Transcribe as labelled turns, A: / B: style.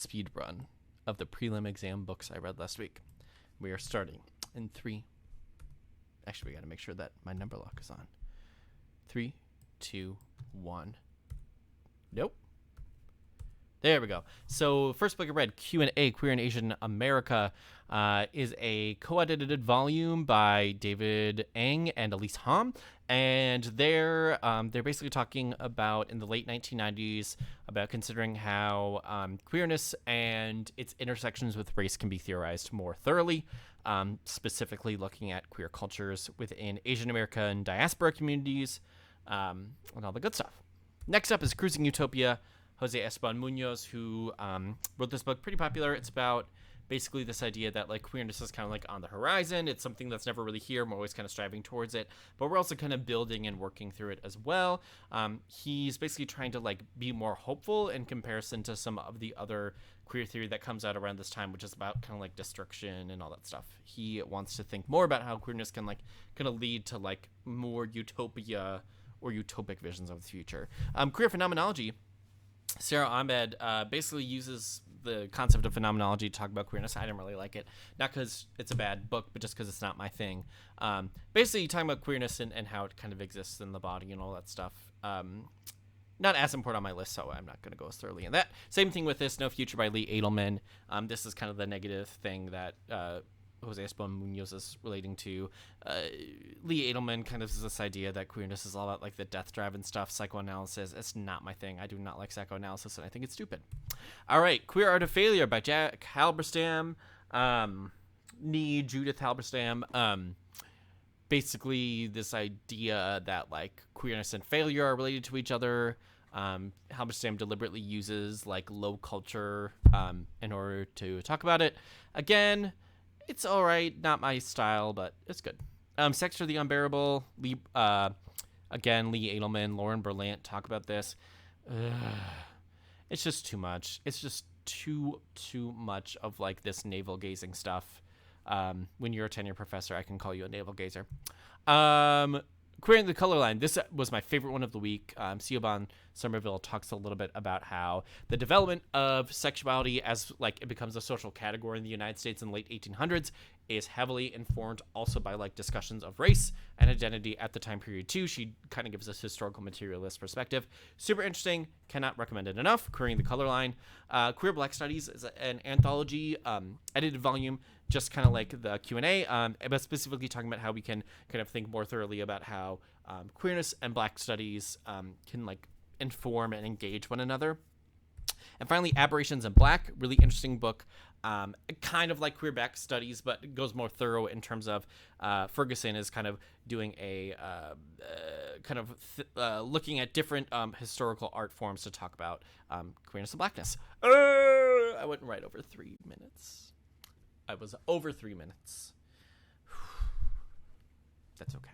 A: speed run of the prelim exam books I read last week. We are starting in 3. Actually, we got to make sure that my number lock is on. 3, 2, 1. Nope. There we go. So first book I read, Q&A, Queer in Asian America, is a co-edited volume by David Eng and Elise Hom. And they're basically talking about, in the late 1990s, about considering how queerness and its intersections with race can be theorized more thoroughly, specifically looking at queer cultures within Asian American diaspora communities, and all the good stuff. Next up is Cruising Utopia, Jose Esteban Munoz, who wrote this book, pretty popular. It's about basically this idea that like queerness is kind of like on the horizon. It's something that's never really here. We're always kind of striving towards it, but we're also kind of building and working through it as well. He's basically trying to like be more hopeful in comparison to some of the other queer theory that comes out around this time, which is about kind of like destruction and all that stuff. He wants to think more about how queerness can like kind of lead to like more utopia or utopic visions of the future. Queer phenomenology, Sarah Ahmed basically uses the concept of phenomenology to talk about queerness. I didn't really like it, not because it's a bad book, but just because it's not my thing. Basically talking about queerness and how it kind of exists in the body and all that stuff. Not as important on my list, so I'm not going to go as thoroughly in that. Same thing with this, No Future by Lee Edelman. This is kind of the negative thing that Jose Esteban Munoz is relating to. Lee Edelman kind of has this idea that queerness is all about like the death drive and stuff, psychoanalysis. It's not my thing. I do not like psychoanalysis, and I think it's stupid. All right, Queer Art of Failure by Jack Halberstam, Judith Halberstam. Basically, this idea that like queerness and failure are related to each other. Halberstam deliberately uses like low culture in order to talk about it. Again, it's all right, not my style, but it's good. Sex for the Unbearable. Lee Edelman, Lauren Berlant talk about this. It's just too much. It's just too much of like this navel gazing stuff. When you're a tenure professor, I can call you a navel gazer. Queering the Color Line. This was my favorite one of the week. Siobhan Somerville talks a little bit about how the development of sexuality as like it becomes a social category in the United States in the late 1800s is heavily informed also by like discussions of race and identity at the time period too. She kind of gives us historical materialist perspective. Super interesting. Cannot recommend it enough. Queering the Color Line. Queer Black Studies is an anthology edited volume, just kind of like the Q&A, but specifically talking about how we can kind of think more thoroughly about how queerness and Black studies can like inform and engage one another. And finally, Aberrations in Black, really interesting book, kind of like Queer Black Studies, but it goes more thorough in terms of Ferguson is kind of doing a looking at different historical art forms to talk about queerness and Blackness. I went right over 3 minutes. I was over 3 minutes. That's okay.